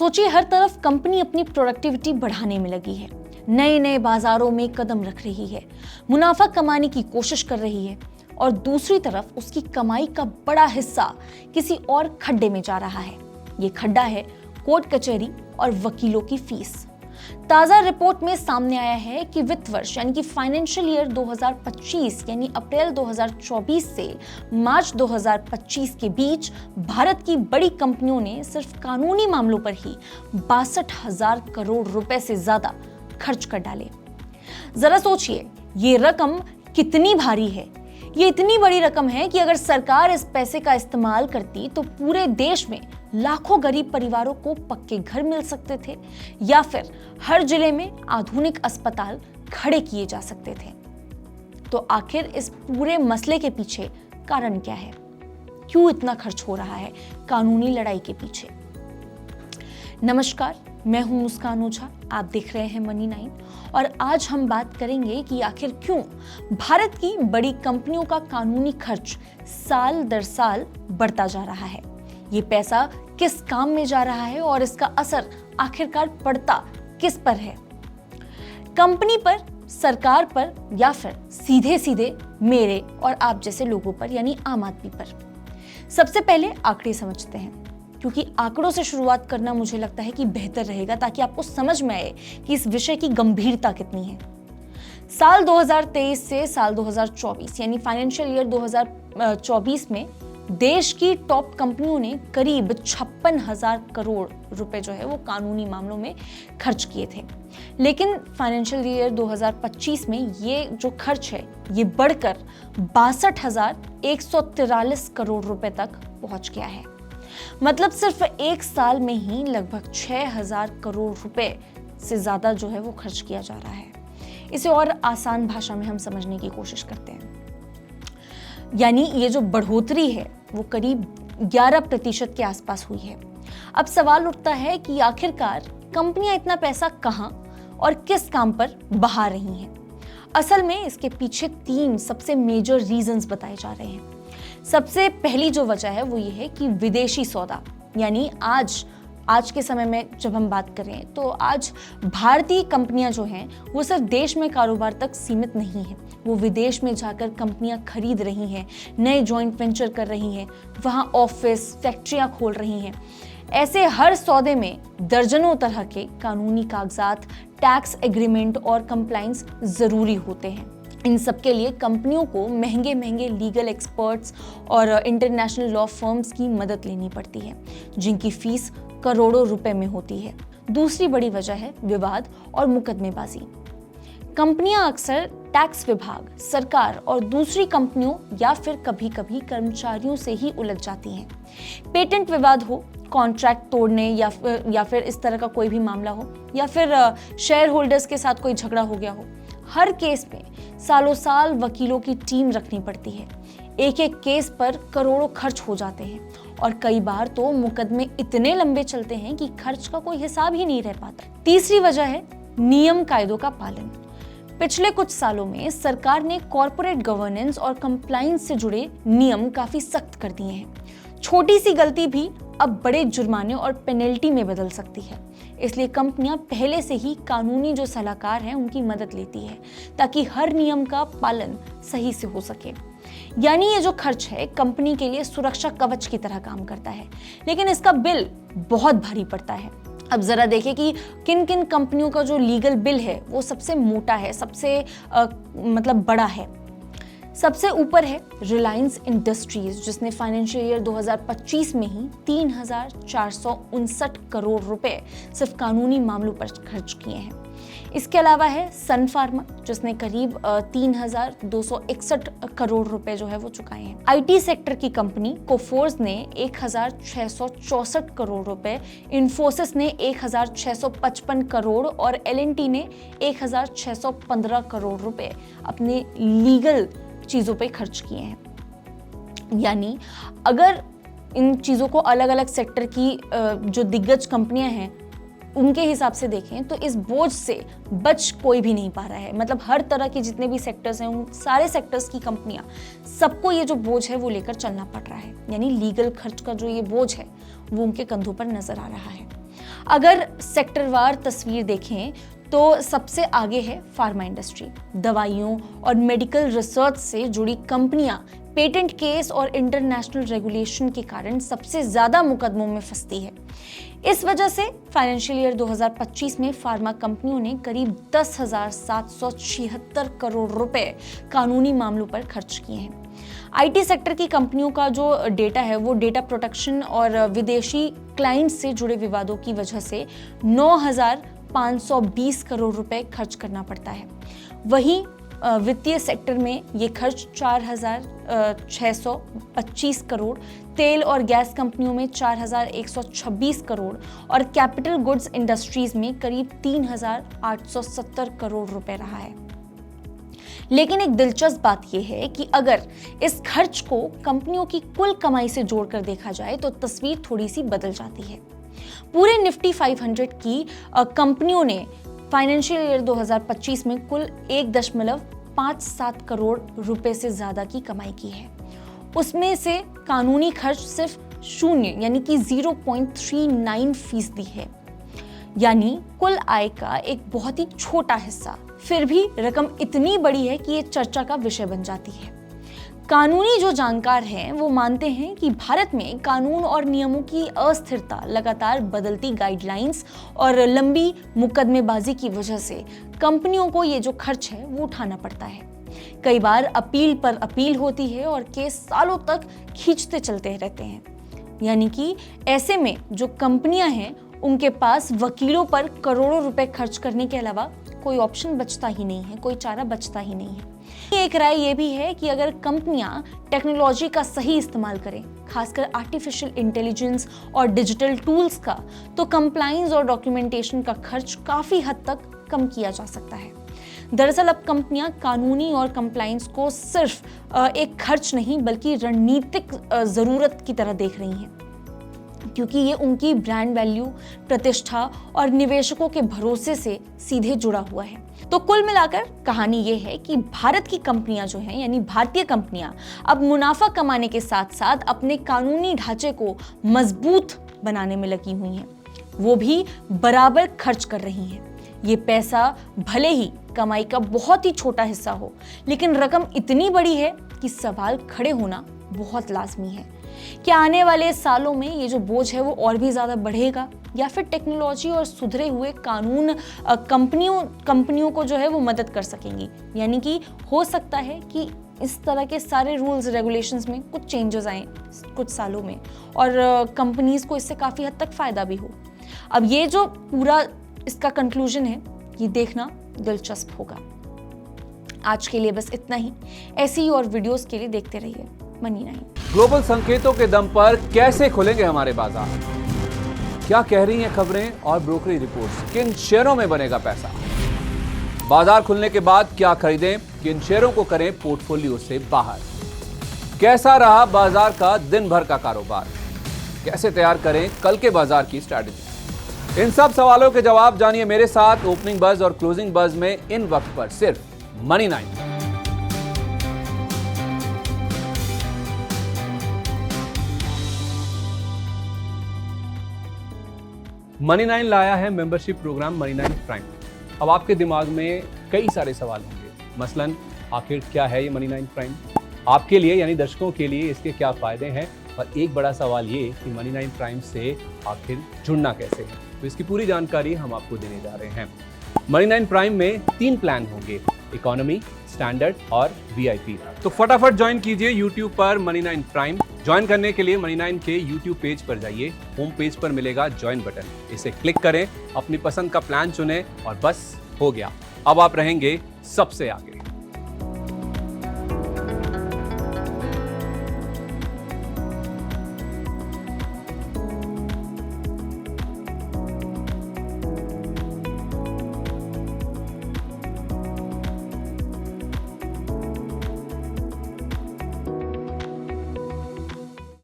सोचिए, हर तरफ कंपनी अपनी प्रोडक्टिविटी बढ़ाने में लगी है, नए नए बाजारों में कदम रख रही है, मुनाफा कमाने की कोशिश कर रही है, और दूसरी तरफ उसकी कमाई का बड़ा हिस्सा किसी और खड्डे में जा रहा है। ये खड्डा है कोर्ट कचहरी और वकीलों की फीस। ताजा रिपोर्ट में सामने आया है कि वित्त वर्ष यानी कि फाइनेंशियल ईयर 2025 यानी अप्रैल 2024 से मार्च 2025 के बीच भारत की बड़ी कंपनियों ने सिर्फ कानूनी मामलों पर ही 62,000 करोड़ रुपए से ज्यादा खर्च कर डाले। जरा सोचिए, ये रकम कितनी भारी है। ये इतनी बड़ी रकम है कि अगर सरकार इस पैसे का इस्तेमाल करती तो पूरे देश में लाखों गरीब परिवारों को पक्के घर मिल सकते थे, या फिर हर जिले में आधुनिक अस्पताल खड़े किए जा सकते थे। तो आखिर इस पूरे मसले के पीछे कारण क्या है? क्यों इतना खर्च हो रहा है कानूनी लड़ाई के पीछे? नमस्कार, मैं हूं मुस्कान ओझा, आप देख रहे हैं मनी 9 और आज हम बात करेंगे कि आखिर क्यों भारत की बड़ी कंपनियों का कानूनी खर्च साल दर साल बढ़ता जा रहा है। ये पैसा किस काम में जा रहा है और इसका असर आखिरकार पड़ता किस पर है? कंपनी पर, सरकार पर, या फिर सीधे सीधे मेरे और आप जैसे लोगों पर यानी आम आदमी पर? सबसे पहले आंकड़े समझते हैं, क्योंकि आंकड़ों से शुरुआत करना मुझे लगता है कि बेहतर रहेगा, ताकि आपको समझ में आए कि इस विषय की गंभीरता कितनी है। साल 2023 से साल 2024 यानी फाइनेंशियल ईयर 2024 में देश की टॉप कंपनियों ने करीब 56,000 करोड़ रुपए जो है वो कानूनी मामलों में खर्च किए थे। लेकिन फाइनेंशियल ईयर 2025 में ये जो खर्च है ये बढ़कर 62,143 करोड़ रुपए तक पहुंच गया है। मतलब सिर्फ एक साल में ही लगभग 6,000 करोड़ रुपए से ज्यादा जो है वो खर्च किया जा रहा है। इसे और आसान भाषा में हम समझने की कोशिश करते हैं, यानी ये जो बढ़ोतरी है वो करीब 11% के आसपास हुई है। अब सवाल उठता है कि आखिरकार कंपनियां इतना पैसा कहां और किस काम पर बहा रही हैं? असल में इसके पीछे 3 सबसे मेजर रीजंस बताए जा रहे हैं। सबसे पहली जो वजह है वो ये है कि विदेशी सौदा, यानी आज के समय में जब हम बात करें तो आज भारतीय कंपनियां जो हैं वो सिर्फ देश में कारोबार तक सीमित नहीं है। वो विदेश में जाकर कंपनियां खरीद रही हैं, नए जॉइंट वेंचर कर रही हैं, वहां ऑफिस, फैक्ट्रियां खोल रही हैं। ऐसे हर सौदे में दर्जनों तरह के कानूनी कागजात, टैक्स एग्रीमेंट और कंप्लायंस जरूरी होते हैं। इन सब के लिए कंपनियों को महंगे महंगे लीगल एक्सपर्ट्स और इंटरनेशनल लॉ फर्म्स की मदद लेनी पड़ती है, जिनकी फीस करोड़ों रुपए में होती है। दूसरी बड़ी वजह है विवाद और मुकदमेबाजी। कंपनियां अक्सर टैक्स विभाग, सरकार और दूसरी कंपनियों या फिर कभी-कभी कर्मचारियों से ही उलझ जाती हैं। पेटेंट विवाद हो, कॉन्ट्रैक्ट तोड़ने या फिर इस तरह का कोई भी मामला हो, या फिर शेयर होल्डर्स के साथ कोई झगड़ा हो गया हो, हर केस में सालों साल वकीलों की टीम रखनी पड़ती है। एक एक केस पर करोड़ों खर्च हो जाते हैं और कई बार तो मुकदमे इतने लंबे चलते हैं कि खर्च का कोई हिसाब ही नहीं रह पाता। तीसरी वजह है नियम कायदों का पालन। पिछले कुछ सालों में सरकार ने कॉर्पोरेट गवर्नेंस और कंप्लायंस से जुड़े नियम काफी सख्त कर दिए हैं। छोटी सी गलती भी अब बड़े जुर्माने और पेनल्टी में बदल सकती है। इसलिए कंपनियां पहले से ही कानूनी जो सलाहकार हैं उनकी मदद लेती है, ताकि हर नियम का पालन सही से हो सके। यानी ये जो खर्च है कंपनी के लिए सुरक्षा कवच की तरह काम करता है, लेकिन इसका बिल बहुत भारी पड़ता है। अब जरा देखें कि किन किन कंपनियों का जो लीगल बिल है वो सबसे मोटा है, सबसे बड़ा है। सबसे ऊपर है रिलायंस इंडस्ट्रीज, जिसने फाइनेंशियल ईयर 2025 में ही 3,459 करोड़ रुपए सिर्फ कानूनी मामलों पर खर्च किए हैं। इसके अलावा है सन फार्मा, जिसने करीब 3,261 करोड़ रुपए जो है वो चुकाए हैं। आईटी सेक्टर की कंपनी कोफोर्स ने 1,664 करोड़ रुपए, इन्फोसिस ने 1,655 करोड़ और एलएनटी ने 1,615 करोड़ रुपए अपने लीगल चीजों पे खर्च किए हैं। यानी अगर इन चीजों को अलग अलग सेक्टर की जो दिग्गज कंपनियां हैं उनके हिसाब से देखें तो इस बोझ से बच कोई भी नहीं पा रहा है। मतलब हर तरह के जितने भी सेक्टर्स हैं उन सारे सेक्टर्स की कंपनियां, सबको ये जो बोझ है वो लेकर चलना पड़ रहा है। यानी लीगल खर्च का जो ये बोझ है वो उनके कंधों पर नजर आ रहा है। अगर सेक्टरवार तस्वीर देखें तो सबसे आगे है फार्मा इंडस्ट्री। दवाइयों और मेडिकल रिसर्च से जुड़ी कंपनियां पेटेंट केस और इंटरनेशनल रेगुलेशन के कारण सबसे ज्यादा मुकदमों में फंसती है। इस वजह से फाइनेंशियल ईयर 2025 में फार्मा कंपनियों ने करीब 10,776 करोड़ रुपए कानूनी मामलों पर खर्च किए हैं। आईटी सेक्टर की कंपनियों का जो डेटा है वो डेटा प्रोटेक्शन और विदेशी क्लाइंट से जुड़े विवादों की वजह से 9,520 करोड़ रुपए खर्च करना पड़ता है। वहीं वित्तीय सेक्टर में ये खर्च 4,625 करोड़, तेल और गैस कंपनियों में 4,126 करोड़ और कैपिटल गुड्स इंडस्ट्रीज में करीब 3,870 करोड़ रुपए रहा है। लेकिन एक दिलचस्प बात यह है कि अगर इस खर्च को कंपनियों की कुल कमाई से जोड़कर देखा जाए तो तस्वीर थोड़ी सी बदल जाती है। पूरे निफ्टी 500 की कंपनियों ने फाइनेंशियल ईयर 2025 में कुल 1.57 करोड़ रुपए से ज्यादा की कमाई की है। उसमें से कानूनी खर्च सिर्फ 0 यानी कि 0.39% है, यानी कुल आय का एक बहुत ही छोटा हिस्सा। फिर भी रकम इतनी बड़ी है कि ये चर्चा का विषय बन जाती है। कानूनी जो जानकार हैं वो मानते हैं कि भारत में कानून और नियमों की अस्थिरता, लगातार बदलती गाइडलाइंस और लंबी मुकदमेबाजी की वजह से कंपनियों को ये जो खर्च है वो उठाना पड़ता है। कई बार अपील पर अपील होती है और केस सालों तक खींचते चलते रहते हैं। यानी कि ऐसे में जो कंपनियां हैं उनके पास वकीलों पर करोड़ों रुपए खर्च करने के अलावा कोई ऑप्शन बचता ही नहीं है, कोई चारा बचता ही नहीं है। एक राय ये भी है कि अगर कंपनियां टेक्नोलॉजी का सही इस्तेमाल करें, खासकर आर्टिफिशियल इंटेलिजेंस और डिजिटल टूल्स का, तो कंप्लायंस और डॉक्यूमेंटेशन का खर्च काफी हद तक कम किया जा सकता है। दरअसल अब कंपनियां कानूनी और कंप्लायंस को सिर्फ एक खर्च नहीं बल्कि रणनीतिक जरूरत की तरह देख रही हैं, क्योंकि ये उनकी ब्रांड वैल्यू, प्रतिष्ठा और निवेशकों के भरोसे से सीधे जुड़ा हुआ है। तो कुल मिलाकर कहानी ये है कि भारत की कंपनियां जो हैं, यानी भारतीय कंपनियां, अब मुनाफा कमाने के साथ साथ अपने कानूनी ढांचे को मजबूत बनाने में लगी हुई हैं। वो भी बराबर खर्च कर रही हैं। ये पैसा भले ही कमाई का बहुत ही छोटा हिस्सा हो, लेकिन रकम इतनी बड़ी है कि सवाल खड़े होना बहुत लाजमी है। क्या आने वाले सालों में ये जो बोझ है वो और भी ज्यादा बढ़ेगा, या फिर टेक्नोलॉजी और सुधरे हुए कानून कंपनियों को जो है वो मदद कर सकेंगी? यानी कि हो सकता है कि इस तरह के सारे रूल्स रेगुलेशंस में कुछ चेंजेस आए कुछ सालों में और कंपनीज को इससे काफी हद तक फायदा भी हो। अब ये जो पूरा इसका कंक्लूजन है ये देखना दिलचस्प होगा। आज के लिए बस इतना ही। ऐसी ही और वीडियोस के लिए देखते रहिए मनी9। ग्लोबल संकेतों के दम पर कैसे खुलेंगे हमारे बाजार? क्या कह रही हैं खबरें और ब्रोकरेज रिपोर्ट्स? किन शेयरों में बनेगा पैसा? बाजार खुलने के बाद क्या खरीदें, किन शेयरों को करें पोर्टफोलियो से बाहर? कैसा रहा बाजार का दिन भर का कारोबार? कैसे तैयार करें कल के बाजार की स्ट्रैटेजी? इन सब सवालों के जवाब जानिए मेरे साथ ओपनिंग बज और क्लोजिंग बज में, इन वक्त पर सिर्फ मनी9। मनी9 लाया है मेंबरशिप प्रोग्राम मनी9 प्राइम। अब आपके दिमाग में कई सारे सवाल होंगे, मसलन आखिर क्या है ये मनी9 प्राइम, आपके लिए यानी दर्शकों के लिए इसके क्या फायदे हैं, और एक बड़ा सवाल ये कि मनी9 प्राइम से आखिर जुड़ना कैसे है। तो इसकी पूरी जानकारी हम आपको देने जा रहे हैं। मनी9 प्राइम में 3 प्लान होंगे, इकोनॉमी, स्टैंडर्ड और VIP। तो फटाफट ज्वाइन कीजिए YouTube पर मनी9 प्राइम। ज्वाइन करने के लिए मनी9 के YouTube पेज पर जाइए, होम पेज पर मिलेगा ज्वाइन बटन, इसे क्लिक करें, अपनी पसंद का प्लान चुनें और बस हो गया, अब आप रहेंगे सबसे आगे।